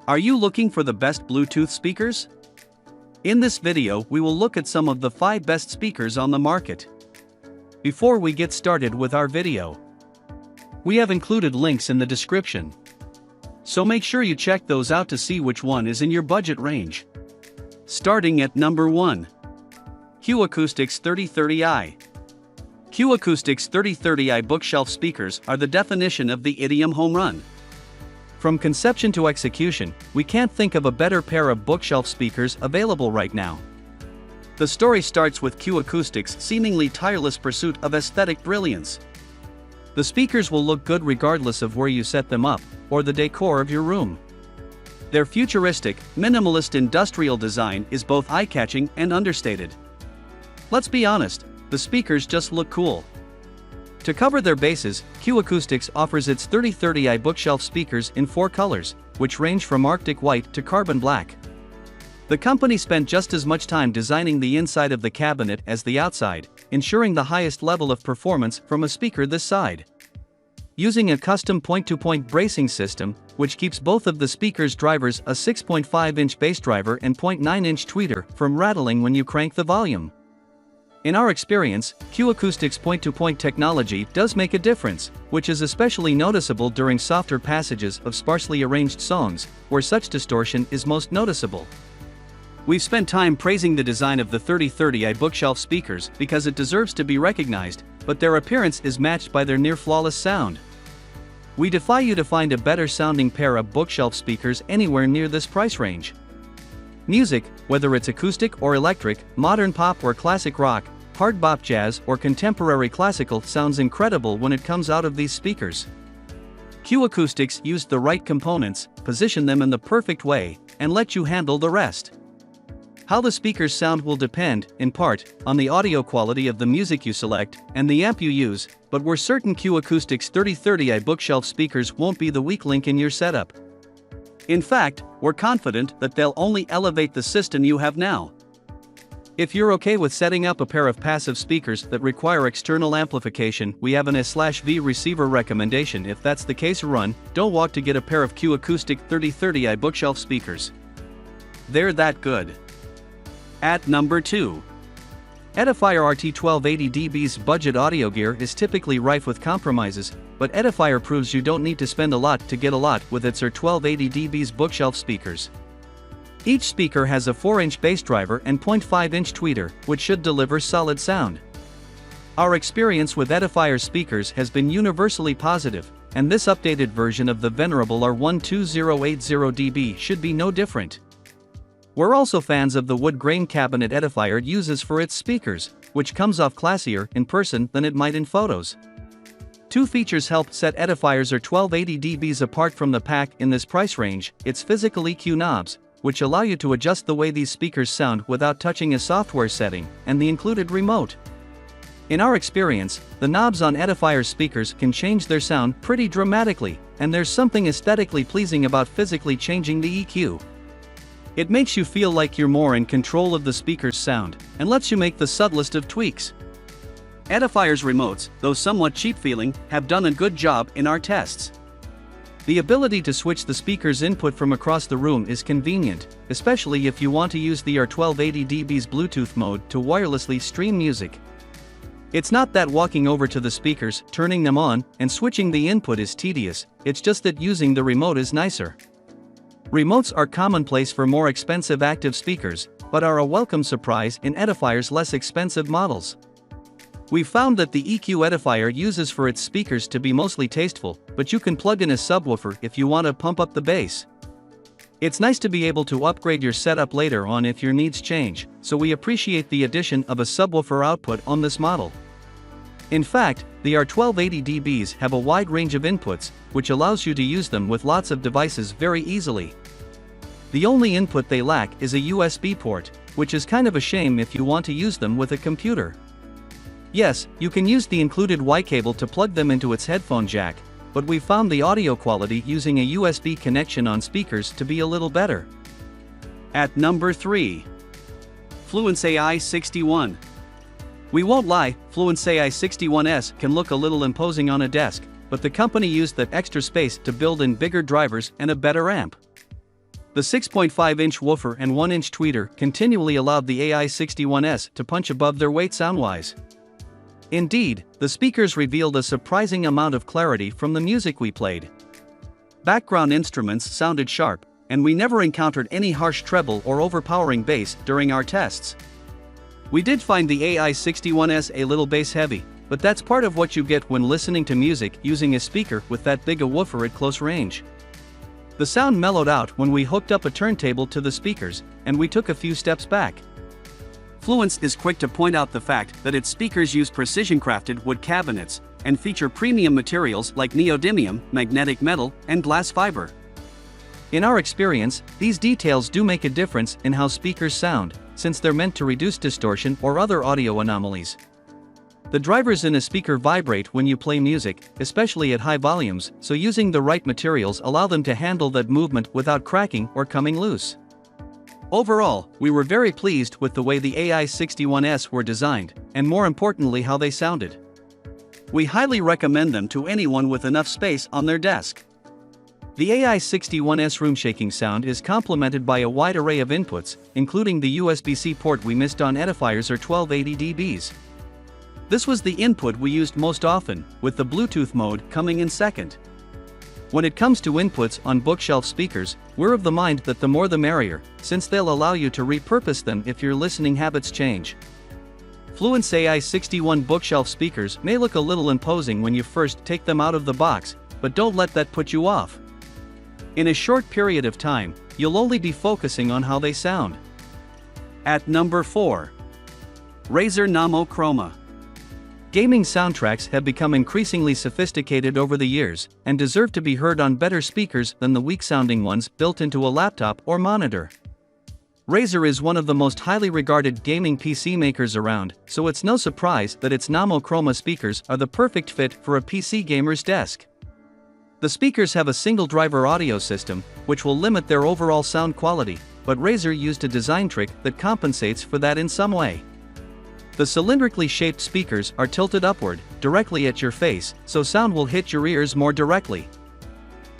Are you looking for the best Bluetooth speakers? In this video, we will look at some of the 5 best speakers on the market. Before we get started with our video, we have included links in the description, so make sure you check those out to see which one is in your budget range. Starting at number 1. Q-Acoustics 3030i. Q-Acoustics 3030i bookshelf speakers are the definition of the idiom home run. From conception to execution, we can't think of a better pair of bookshelf speakers available right now. The story starts with Q-Acoustics' seemingly tireless pursuit of aesthetic brilliance. The speakers will look good regardless of where you set them up, or the decor of your room. Their futuristic, minimalist industrial design is both eye-catching and understated. Let's be honest, the speakers just look cool. To cover their bases, Q-Acoustics offers its 3030i bookshelf speakers in 4 colors, which range from Arctic white to carbon black. The company spent just as much time designing the inside of the cabinet as the outside, ensuring the highest level of performance from a speaker this side. Using a custom point-to-point bracing system, which keeps both of the speaker's drivers, a 6.5-inch bass driver and 0.9-inch tweeter, from rattling when you crank the volume. In our experience, Q-Acoustics point-to-point technology does make a difference, which is especially noticeable during softer passages of sparsely arranged songs, where such distortion is most noticeable. We've spent time praising the design of the 3030i bookshelf speakers because it deserves to be recognized, but their appearance is matched by their near-flawless sound. We defy you to find a better-sounding pair of bookshelf speakers anywhere near this price range. Music, whether it's acoustic or electric, modern pop or classic rock, hard bop jazz or contemporary classical, sounds incredible when it comes out of these speakers. Q-Acoustics used the right components, positioned them in the perfect way, and let you handle the rest. How the speakers sound will depend, in part, on the audio quality of the music you select and the amp you use, but we're certain Q-Acoustics 3030i bookshelf speakers won't be the weak link in your setup. In fact, we're confident that they'll only elevate the system you have now. If you're okay with setting up a pair of passive speakers that require external amplification, we have an S/V receiver recommendation. If that's the case, don't walk to get a pair of Q-Acoustic 3030i bookshelf speakers. They're that good. At number 2. Edifier RT1280DBs budget audio gear is typically rife with compromises, but Edifier proves you don't need to spend a lot to get a lot with its RT1280DBs bookshelf speakers. Each speaker has a 4-inch bass driver and 0.5-inch tweeter, which should deliver solid sound. Our experience with Edifier speakers has been universally positive, and this updated version of the venerable R12080DB should be no different. We're also fans of the wood grain cabinet Edifier uses for its speakers, which comes off classier in person than it might in photos. 2 features helped set Edifier's RT1280DBs apart from the pack in this price range: its physical EQ knobs, which allow you to adjust the way these speakers sound without touching a software setting, and the included remote. In our experience, the knobs on Edifier speakers can change their sound pretty dramatically, and there's something aesthetically pleasing about physically changing the EQ. It makes you feel like you're more in control of the speaker's sound, and lets you make the subtlest of tweaks. Edifier's remotes, though somewhat cheap feeling, have done a good job in our tests. The ability to switch the speaker's input from across the room is convenient, especially if you want to use the RT1280DBs Bluetooth mode to wirelessly stream music. It's not that walking over to the speakers, turning them on, and switching the input is tedious, it's just that using the remote is nicer. Remotes are commonplace for more expensive active speakers, but are a welcome surprise in Edifier's less expensive models. We've found that the EQ Edifier uses for its speakers to be mostly tasteful, but you can plug in a subwoofer if you want to pump up the bass. It's nice to be able to upgrade your setup later on if your needs change, so we appreciate the addition of a subwoofer output on this model. In fact, the RT1280DBs have a wide range of inputs, which allows you to use them with lots of devices very easily. The only input they lack is a USB port, which is kind of a shame if you want to use them with a computer. Yes, you can use the included Y cable to plug them into its headphone jack, but we found the audio quality using a USB connection on speakers to be a little better. At number 3. Fluence AI61. We won't lie, Fluence AI61S can look a little imposing on a desk, but the company used that extra space to build in bigger drivers and a better amp. The 6.5-inch woofer and 1-inch tweeter continually allowed the AI61S to punch above their weight sound-wise. Indeed, the speakers revealed a surprising amount of clarity from the music we played. Background instruments sounded sharp, and we never encountered any harsh treble or overpowering bass during our tests. We did find the AI61S a little bass-heavy, but that's part of what you get when listening to music using a speaker with that big a woofer at close range. The sound mellowed out when we hooked up a turntable to the speakers, and we took a few steps back. Fluence is quick to point out the fact that its speakers use precision-crafted wood cabinets and feature premium materials like neodymium, magnetic metal, and glass fiber. In our experience, these details do make a difference in how speakers sound, since they're meant to reduce distortion or other audio anomalies. The drivers in a speaker vibrate when you play music, especially at high volumes, so using the right materials allow them to handle that movement without cracking or coming loose. Overall, we were very pleased with the way the AI61S were designed, and more importantly how they sounded. We highly recommend them to anyone with enough space on their desk. The AI61S room-shaking sound is complemented by a wide array of inputs, including the USB-C port we missed on Edifier's RT1280DBs. This was the input we used most often, with the Bluetooth mode coming in second. When it comes to inputs on bookshelf speakers, we're of the mind that the more the merrier, since they'll allow you to repurpose them if your listening habits change. Fluence AI61 bookshelf speakers may look a little imposing when you first take them out of the box, but don't let that put you off. In a short period of time, you'll only be focusing on how they sound. At number 4. Razer Nommo Chroma. Gaming soundtracks have become increasingly sophisticated over the years, and deserve to be heard on better speakers than the weak-sounding ones built into a laptop or monitor. Razer is one of the most highly regarded gaming PC makers around, so it's no surprise that its Nommo Chroma speakers are the perfect fit for a PC gamer's desk. The speakers have a single-driver audio system, which will limit their overall sound quality, but Razer used a design trick that compensates for that in some way. The cylindrically shaped speakers are tilted upward, directly at your face, so sound will hit your ears more directly.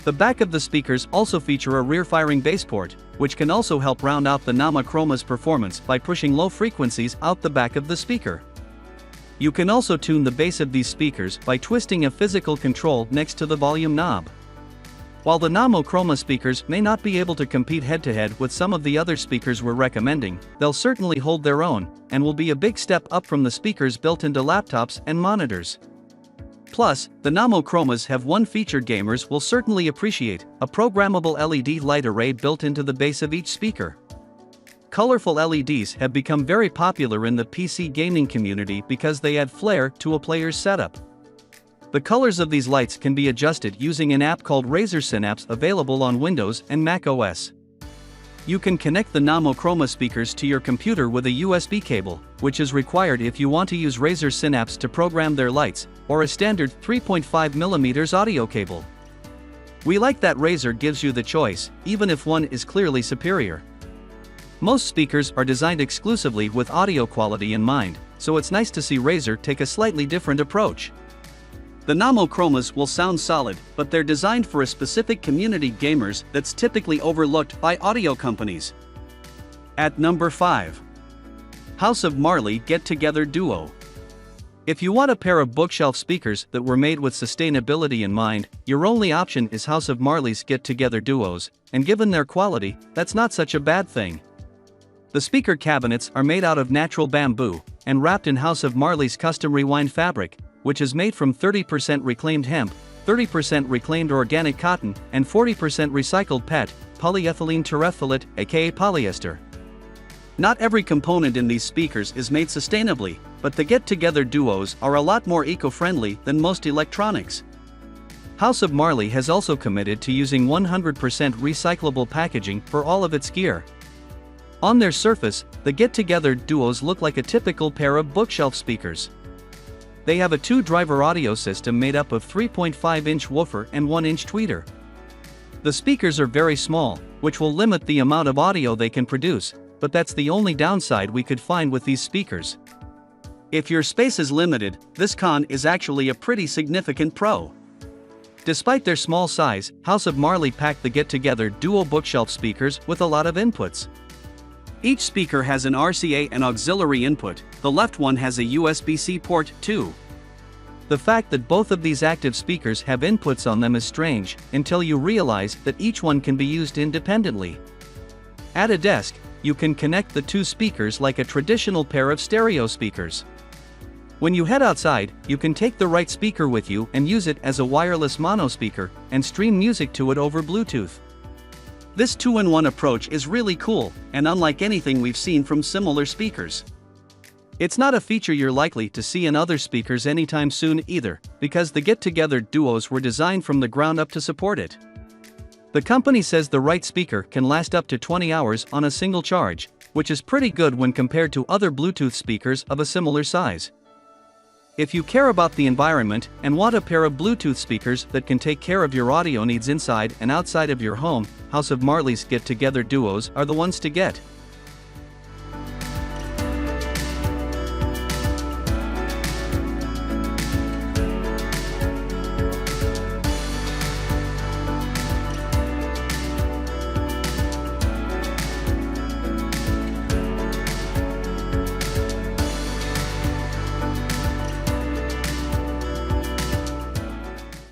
The back of the speakers also feature a rear-firing bass port, which can also help round out the Nommo Chroma's performance by pushing low frequencies out the back of the speaker. You can also tune the bass of these speakers by twisting a physical control next to the volume knob. While the Nommo Chroma speakers may not be able to compete head-to-head with some of the other speakers we're recommending, they'll certainly hold their own, and will be a big step up from the speakers built into laptops and monitors. Plus, the Nommo Chromas have one feature gamers will certainly appreciate: a programmable LED light array built into the base of each speaker. Colorful LEDs have become very popular in the PC gaming community because they add flair to a player's setup. The colors of these lights can be adjusted using an app called Razer Synapse, available on Windows and Mac OS. You can connect the Nommo Chroma speakers to your computer with a USB cable, which is required if you want to use Razer Synapse to program their lights, or a standard 3.5mm audio cable. We like that Razer gives you the choice, even if one is clearly superior. Most speakers are designed exclusively with audio quality in mind, so it's nice to see Razer take a slightly different approach. The Nommo Chromas will sound solid, but they're designed for a specific community gamers that's typically overlooked by audio companies. At number 5. House of Marley Get-Together Duo. If you want a pair of bookshelf speakers that were made with sustainability in mind, your only option is House of Marley's Get-Together Duos, and given their quality, that's not such a bad thing. The speaker cabinets are made out of natural bamboo, and wrapped in House of Marley's custom rewind fabric, which is made from 30% reclaimed hemp, 30% reclaimed organic cotton, and 40% recycled PET, polyethylene terephthalate, aka polyester. Not every component in these speakers is made sustainably, but the Get-Together Duos are a lot more eco-friendly than most electronics. House of Marley has also committed to using 100% recyclable packaging for all of its gear. On their surface, the Get-Together Duos look like a typical pair of bookshelf speakers. They have a 2-driver audio system made up of 3.5-inch woofer and 1-inch tweeter. The speakers are very small, which will limit the amount of audio they can produce, but that's the only downside we could find with these speakers. If your space is limited, this con is actually a pretty significant pro. Despite their small size, House of Marley packed the get-together duo bookshelf speakers with a lot of inputs. Each speaker has an RCA and auxiliary input, the left one has a USB-C port, too. The fact that both of these active speakers have inputs on them is strange, until you realize that each one can be used independently. At a desk, you can connect the two speakers like a traditional pair of stereo speakers. When you head outside, you can take the right speaker with you and use it as a wireless mono speaker, and stream music to it over Bluetooth. This two-in-one approach is really cool, and unlike anything we've seen from similar speakers. It's not a feature you're likely to see in other speakers anytime soon either, because the get-together duos were designed from the ground up to support it. The company says the right speaker can last up to 20 hours on a single charge, which is pretty good when compared to other Bluetooth speakers of a similar size. If you care about the environment and want a pair of Bluetooth speakers that can take care of your audio needs inside and outside of your home, House of Marley's get-together duos are the ones to get.